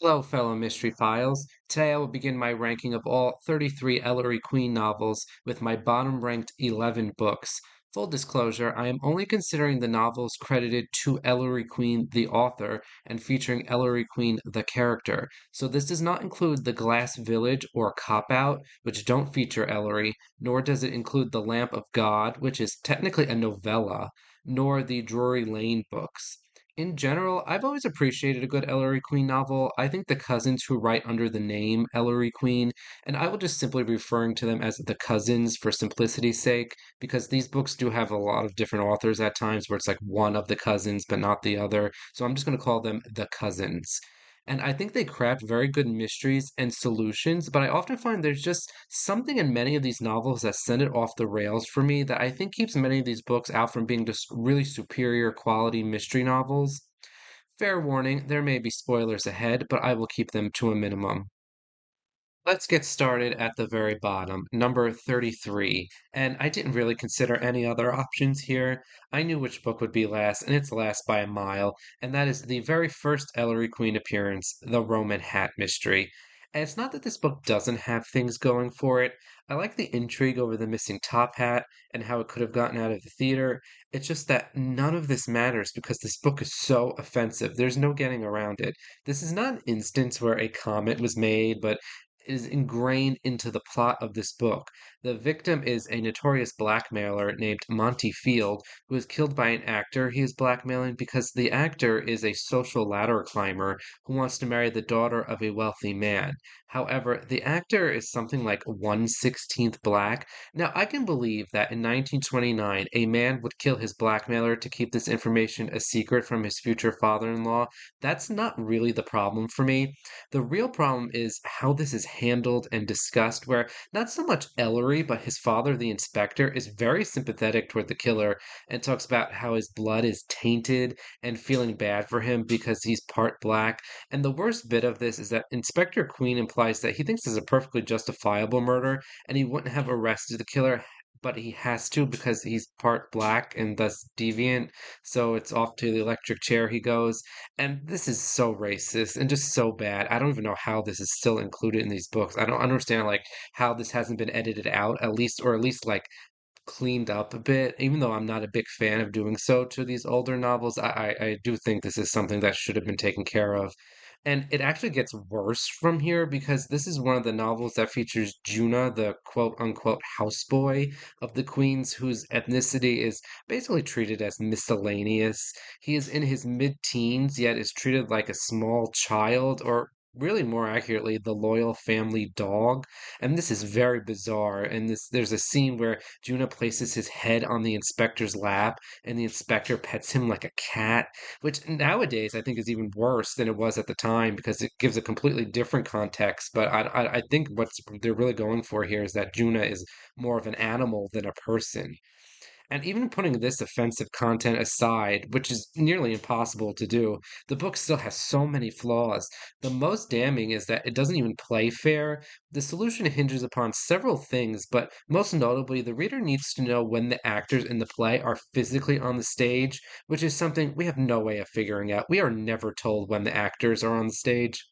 Hello, fellow mystery files. Today I will begin my ranking of all 33 Ellery Queen novels with my bottom ranked 11 books. Full disclosure, I am only considering the novels credited to Ellery Queen, the author, and featuring Ellery Queen, the character. So this does not include The Glass Village or Cop Out, which don't feature Ellery, nor does it include The Lamp of God, which is technically a novella, nor the Drury Lane books. In general, I've always appreciated a good Ellery Queen novel. I think the cousins who write under the name Ellery Queen, and I will just simply referring to them as the cousins for simplicity's sake, because these books do have a lot of different authors at times where it's like one of the cousins but not the other. So I'm just going to call them the cousins. And I think they craft very good mysteries and solutions, but I often find there's just something in many of these novels that send it off the rails for me that I think keeps many of these books out from being just really superior quality mystery novels. Fair warning, there may be spoilers ahead, but I will keep them to a minimum. Let's get started at the very bottom, number 33. And I didn't really consider any other options here. I knew which book would be last, and it's last by a mile, and that is the very first Ellery Queen appearance, The Roman Hat Mystery. And it's not that this book doesn't have things going for it. I like the intrigue over the missing top hat and how it could have gotten out of the theater. It's just that none of this matters because this book is so offensive. There's no getting around it. This is not an instance where a comment was made, but is ingrained into the plot of this book. The victim is a notorious blackmailer named Monty Field, who is killed by an actor he is blackmailing because the actor is a social ladder climber who wants to marry the daughter of a wealthy man. However, the actor is something like 1/16th black. Now, I can believe that in 1929, a man would kill his blackmailer to keep this information a secret from his future father in law. That's not really the problem for me. The real problem is how this is handled and discussed, where not so much Ellery, but his father, the inspector, is very sympathetic toward the killer and talks about how his blood is tainted and feeling bad for him because he's part black. And the worst bit of this is that Inspector Queen implies that he thinks this is a perfectly justifiable murder and he wouldn't have arrested the killer. But he has to because he's part black and thus deviant. So it's off to the electric chair he goes. And this is so racist and just so bad. I don't even know how this is still included in these books. I don't understand like how this hasn't been edited out at least or at least like cleaned up a bit. Even though I'm not a big fan of doing so to these older novels, I do think this is something that should have been taken care of. And it actually gets worse from here because this is one of the novels that features Juna, the quote unquote houseboy of the Queens, whose ethnicity is basically treated as miscellaneous. He is in his mid-teens, yet is treated like a small child, or really more accurately, the loyal family dog. And this is very bizarre. And there's a scene where Juna places his head on the inspector's lap, and the inspector pets him like a cat, which nowadays I think is even worse than it was at the time because it gives a completely different context. But I think what they're really going for here is that Juna is more of an animal than a person. And even putting this offensive content aside, which is nearly impossible to do, the book still has so many flaws. The most damning is that it doesn't even play fair. The solution hinges upon several things, but most notably, the reader needs to know when the actors in the play are physically on the stage, which is something we have no way of figuring out. We are never told when the actors are on the stage.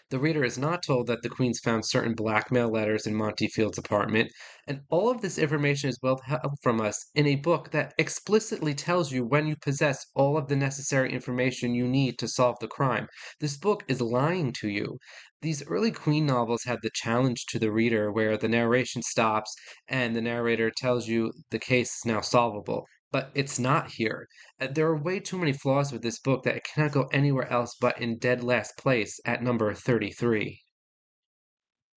The reader is not told that the Queens found certain blackmail letters in Monty Field's apartment, and all of this information is withheld from us in a book that explicitly tells you when you possess all of the necessary information you need to solve the crime. This book is lying to you. These early Queen novels had the challenge to the reader where the narration stops and the narrator tells you the case is now solvable. But it's not here. There are way too many flaws with this book that it cannot go anywhere else but in dead last place at number 33.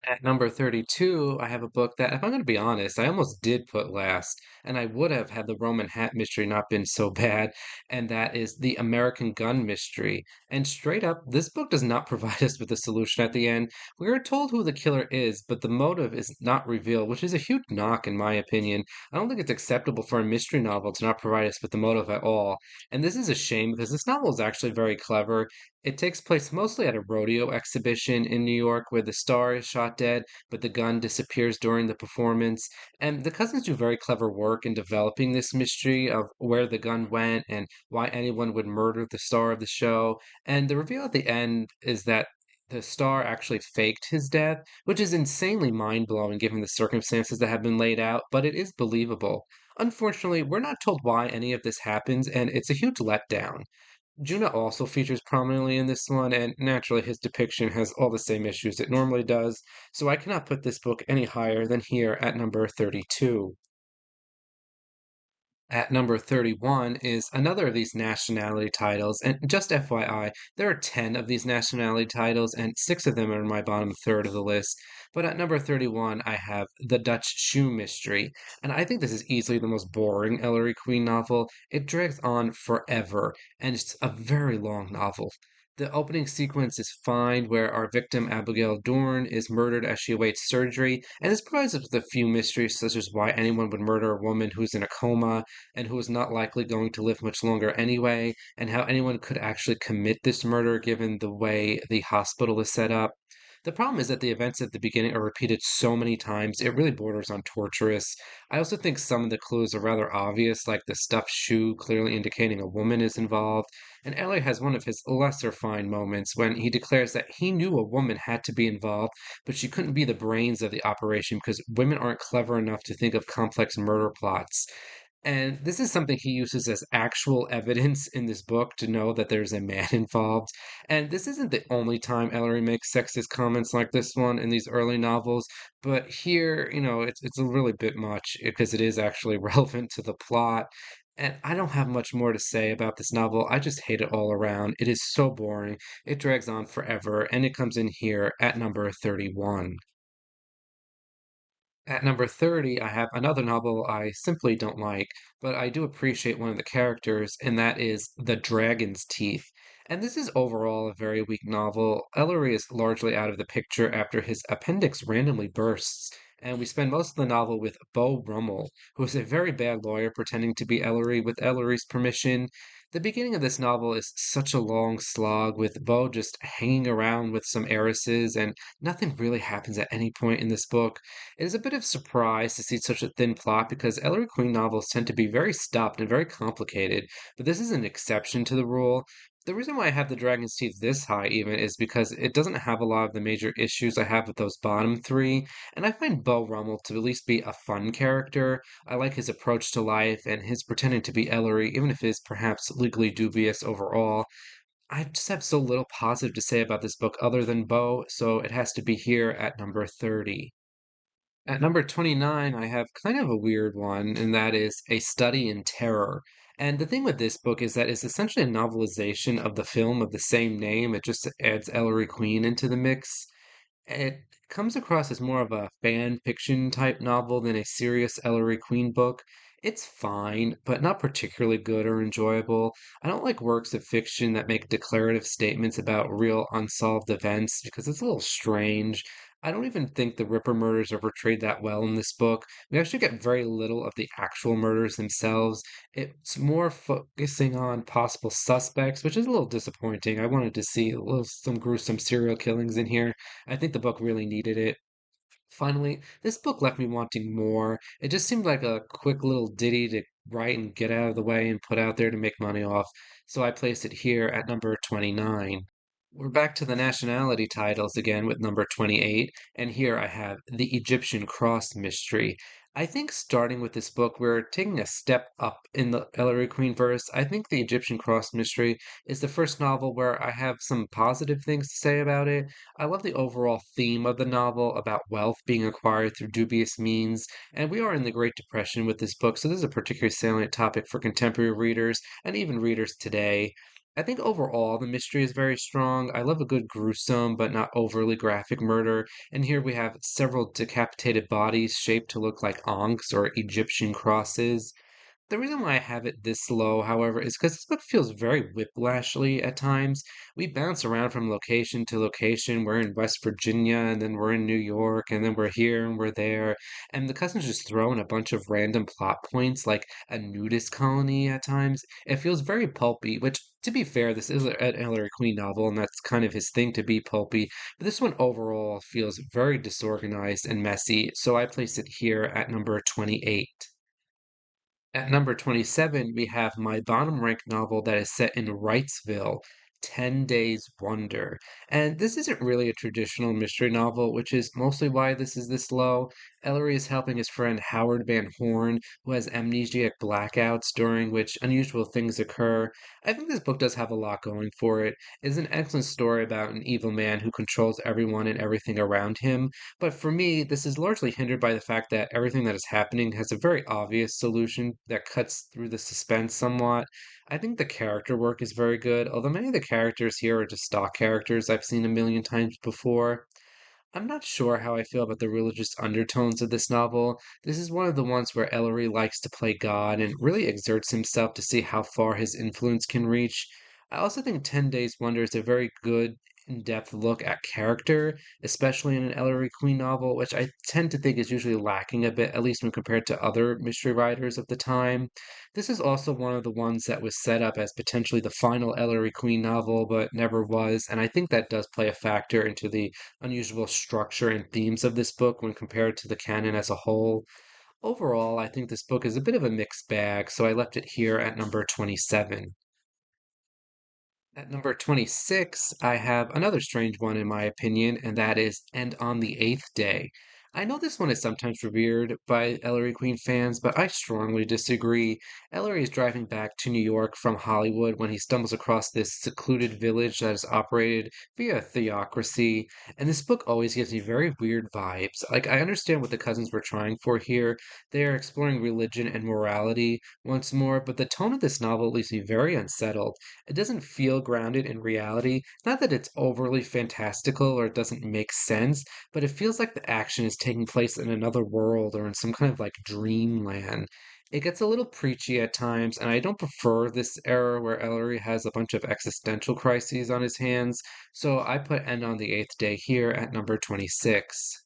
At number 32, I have a book that, if I'm going to be honest, I almost did put last, and I would have had the Roman Hat Mystery not been so bad, and that is The American Gun Mystery. And straight up, this book does not provide us with a solution at the end. We are told who the killer is, but the motive is not revealed, which is a huge knock in my opinion. I don't think it's acceptable for a mystery novel to not provide us with the motive at all. And this is a shame because this novel is actually very clever. It takes place mostly at a rodeo exhibition in New York where the star is shot dead, but the gun disappears during the performance. And the cousins do very clever work in developing this mystery of where the gun went and why anyone would murder the star of the show. And the reveal at the end is that the star actually faked his death, which is insanely mind-blowing given the circumstances that have been laid out, but it is believable. Unfortunately, we're not told why any of this happens, and it's a huge letdown. Juna also features prominently in this one, and naturally his depiction has all the same issues it normally does, so I cannot put this book any higher than here at number 32. At number 31 is another of these nationality titles, and just FYI, there are 10 of these nationality titles, and 6 of them are in my bottom third of the list. But at number 31, I have The Dutch Shoe Mystery, and I think this is easily the most boring Ellery Queen novel. It drags on forever, and it's a very long novel. The opening sequence is fine, where our victim, Abigail Dorn, is murdered as she awaits surgery, and this provides us with a few mysteries, such as why anyone would murder a woman who's in a coma and who is not likely going to live much longer anyway, and how anyone could actually commit this murder given the way the hospital is set up. The problem is that the events at the beginning are repeated so many times, it really borders on torturous. I also think some of the clues are rather obvious, like the stuffed shoe clearly indicating a woman is involved. And Elliot has one of his lesser fine moments when he declares that he knew a woman had to be involved, but she couldn't be the brains of the operation because women aren't clever enough to think of complex murder plots. And this is something he uses as actual evidence in this book to know that there's a man involved. And this isn't the only time Ellery makes sexist comments like this one in these early novels, but here, it's a really bit much because it is actually relevant to the plot. And I don't have much more to say about this novel. I just hate it all around. It is so boring. It drags on forever, and it comes in here at number 31. At number 30, I have another novel I simply don't like, but I do appreciate one of the characters, and that is The Dragon's Teeth. And this is overall a very weak novel. Ellery is largely out of the picture after his appendix randomly bursts, and we spend most of the novel with Beau Brummel, who is a very bad lawyer pretending to be Ellery with Ellery's permission. The beginning of this novel is such a long slog, with Beau just hanging around with some heiresses, and nothing really happens at any point in this book. It is a bit of surprise to see such a thin plot because Ellery Queen novels tend to be very stopped and very complicated, but this is an exception to the rule. The reason why I have the Dragon's Teeth this high even is because it doesn't have a lot of the major issues I have with those bottom three, and I find Beau Rummel to at least be a fun character. I like his approach to life and his pretending to be Ellery, even if it is perhaps legally dubious overall. I just have so little positive to say about this book other than Beau, so it has to be here at number 30. At number 29, I have kind of a weird one, and that is A Study in Terror. And the thing with this book is that it's essentially a novelization of the film of the same name. It just adds Ellery Queen into the mix. It comes across as more of a fan fiction type novel than a serious Ellery Queen book. It's fine, but not particularly good or enjoyable. I don't like works of fiction that make declarative statements about real unsolved events because it's a little strange. I don't even think the Ripper murders are portrayed that well in this book. We actually get very little of the actual murders themselves. It's more focusing on possible suspects, which is a little disappointing. I wanted to see some gruesome serial killings in here. I think the book really needed it. Finally, this book left me wanting more. It just seemed like a quick little ditty to write and get out of the way and put out there to make money off, so I placed it here at number 29. We're back to the nationality titles again with number 28, and here I have The Egyptian Cross Mystery. I think starting with this book, we're taking a step up in the Ellery Queen verse. I think The Egyptian Cross Mystery is the first novel where I have some positive things to say about it. I love the overall theme of the novel about wealth being acquired through dubious means, and we are in the Great Depression with this book, so this is a particularly salient topic for contemporary readers and even readers today. I think overall the mystery is very strong. I love a good gruesome but not overly graphic murder, and here we have several decapitated bodies shaped to look like ankhs or Egyptian crosses. The reason why I have it this low, however, is because this book feels very whiplashly at times. We bounce around from location to location. We're in West Virginia, and then we're in New York, and then we're here and we're there. And the cousins just throw in a bunch of random plot points, like a nudist colony at times. It feels very pulpy, which, to be fair, this is an Ellery Queen novel, and that's kind of his thing to be pulpy. But this one overall feels very disorganized and messy, so I place it here at number 28. At number 27, we have my bottom ranked novel that is set in Wrightsville, 10 Days Wonder. And this isn't really a traditional mystery novel, which is mostly why this is this low. Ellery is helping his friend Howard Van Horn, who has amnesiac blackouts during which unusual things occur. I think this book does have a lot going for it. It's an excellent story about an evil man who controls everyone and everything around him. But for me, this is largely hindered by the fact that everything that is happening has a very obvious solution that cuts through the suspense somewhat. I think the character work is very good, although many of the characters here are just stock characters I've seen a million times before. I'm not sure how I feel about the religious undertones of this novel. This is one of the ones where Ellery likes to play God and really exerts himself to see how far his influence can reach. I also think 10 Days Wonder is a very good, in depth look at character, especially in an Ellery Queen novel, which I tend to think is usually lacking a bit, at least when compared to other mystery writers of the time. This is also one of the ones that was set up as potentially the final Ellery Queen novel, but never was, and I think that does play a factor into the unusual structure and themes of this book when compared to the canon as a whole. Overall, I think this book is a bit of a mixed bag, so I left it here at number 27. At number 26, I have another strange one in my opinion, and that is And on the Eighth Day. I know this one is sometimes revered by Ellery Queen fans, but I strongly disagree. Ellery is driving back to New York from Hollywood when he stumbles across this secluded village that is operated via a theocracy, and this book always gives me very weird vibes. Like, I understand what the cousins were trying for here. They are exploring religion and morality once more, but the tone of this novel leaves me very unsettled. It doesn't feel grounded in reality. Not that it's overly fantastical or it doesn't make sense, but it feels like the action is taking place in another world or in some kind of like dreamland. It gets a little preachy at times, and I don't prefer this era where Ellery has a bunch of existential crises on his hands, so I put End on the Eighth Day here at number 26.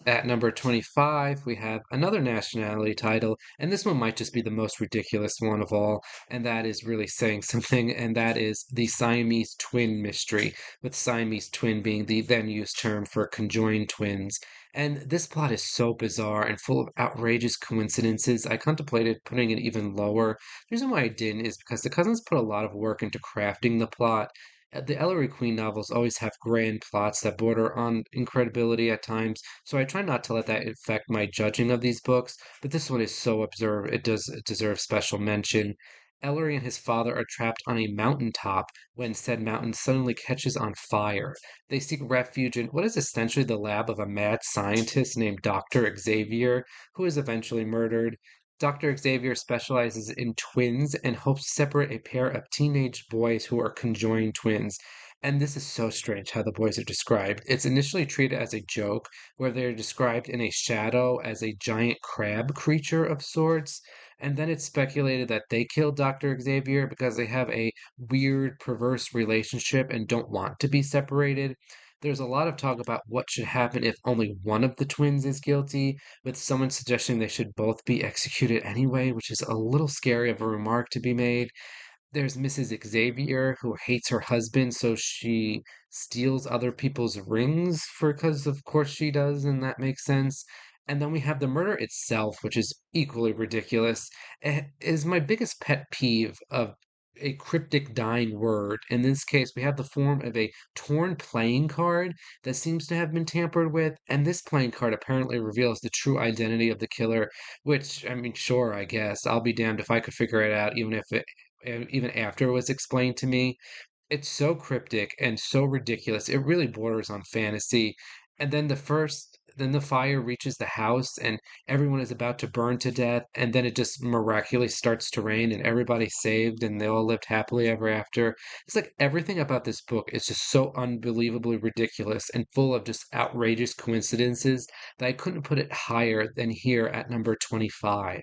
At number 25, we have another nationality title, and this one might just be the most ridiculous one of all, and that is really saying something, and that is the Siamese twin mystery, with Siamese twin being the then used term for conjoined twins. And this plot is so bizarre and full of outrageous coincidences, I contemplated putting it even lower. The reason why I didn't is because the cousins put a lot of work into crafting the plot. The Ellery Queen novels always have grand plots that border on incredibility at times, so I try not to let that affect my judging of these books, but this one is so absurd, it deserves special mention. Ellery and his father are trapped on a mountaintop when said mountain suddenly catches on fire. They seek refuge in what is essentially the lab of a mad scientist named Dr. Xavier, who is eventually murdered. Dr. Xavier specializes in twins and hopes to separate a pair of teenage boys who are conjoined twins. And this is so strange how the boys are described. It's initially treated as a joke, where they're described in a shadow as a giant crab creature of sorts. And then it's speculated that they killed Dr. Xavier because they have a weird, perverse relationship and don't want to be separated. There's a lot of talk about what should happen if only one of the twins is guilty, with someone suggesting they should both be executed anyway, which is a little scary of a remark to be made. There's Mrs. Xavier who hates her husband, so she steals other people's rings for because of course she does, and that makes sense. And then we have the murder itself, which is equally ridiculous. It is my biggest pet peeve of a cryptic dying word. In this case, we have the form of a torn playing card that seems to have been tampered with, and this playing card apparently reveals the true identity of the killer, which, I mean, sure, I guess. I'll be damned if I could figure it out, even after it was explained to me. It's so cryptic and so ridiculous. It really borders on fantasy. And then the fire reaches the house and everyone is about to burn to death. And then it just miraculously starts to rain and everybody's saved and they all lived happily ever after. It's like everything about this book is just so unbelievably ridiculous and full of just outrageous coincidences that I couldn't put it higher than here at number 25.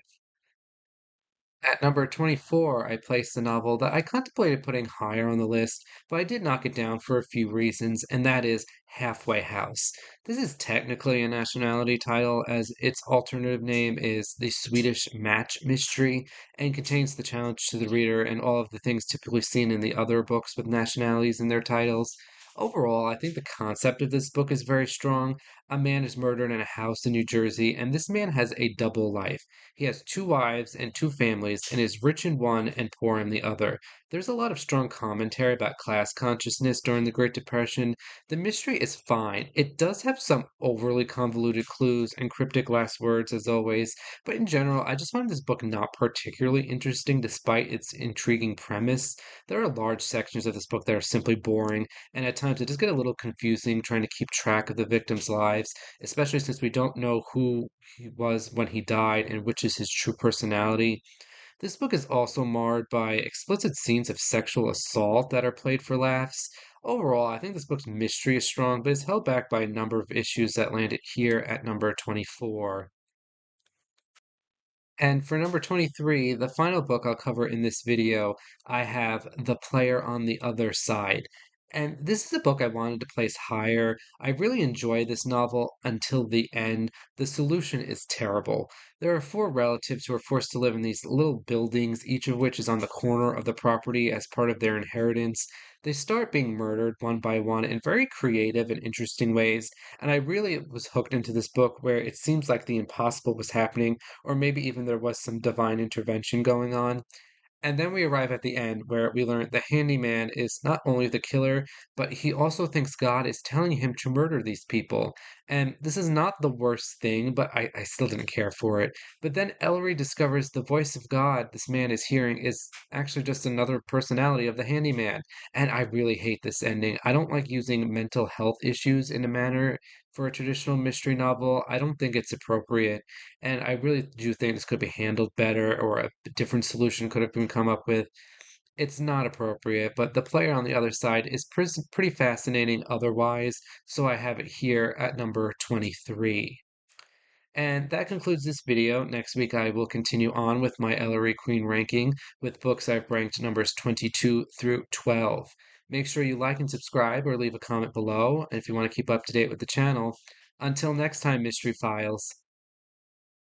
At number 24, I placed a novel that I contemplated putting higher on the list, but I did knock it down for a few reasons, and that is Halfway House. This is technically a nationality title, as its alternative name is The Swedish Match Mystery, and contains the challenge to the reader and all of the things typically seen in the other books with nationalities in their titles. Overall, I think the concept of this book is very strong. A man is murdered in a house in New Jersey, and this man has a double life. He has two wives and two families, and is rich in one and poor in the other. There's a lot of strong commentary about class consciousness during the Great Depression. The mystery is fine. It does have some overly convoluted clues and cryptic last words, as always, but in general, I just find this book not particularly interesting despite its intriguing premise. There are large sections of this book that are simply boring, and at times it does get a little confusing trying to keep track of the victims' lives, especially since we don't know who he was when he died and which is his true personality. This book is also marred by explicit scenes of sexual assault that are played for laughs. Overall, I think this book's mystery is strong, but is held back by a number of issues that land it here at number 24. And for number 23, the final book I'll cover in this video, I have The Player on the Other Side. And this is a book I wanted to place higher. I really enjoy this novel until the end. The solution is terrible. There are four relatives who are forced to live in these little buildings, each of which is on the corner of the property as part of their inheritance. They start being murdered one by one in very creative and interesting ways. And I really was hooked into this book where it seems like the impossible was happening, or maybe even there was some divine intervention going on. And then we arrive at the end where we learn the handyman is not only the killer, but he also thinks God is telling him to murder these people. And this is not the worst thing, but I still didn't care for it. But then Ellery discovers the voice of God this man is hearing is actually just another personality of the handyman. And I really hate this ending. I don't like using mental health issues in a manner for a traditional mystery novel. I don't think it's appropriate. And I really do think this could be handled better or a different solution could have been come up with. It's not appropriate, but the player on the other side is pretty fascinating otherwise, so I have it here at number 23. And that concludes this video. Next week, I will continue on with my Ellery Queen ranking with books I've ranked numbers 22 through 12. Make sure you like and subscribe or leave a comment below if you want to keep up to date with the channel. Until next time, Mystery Files.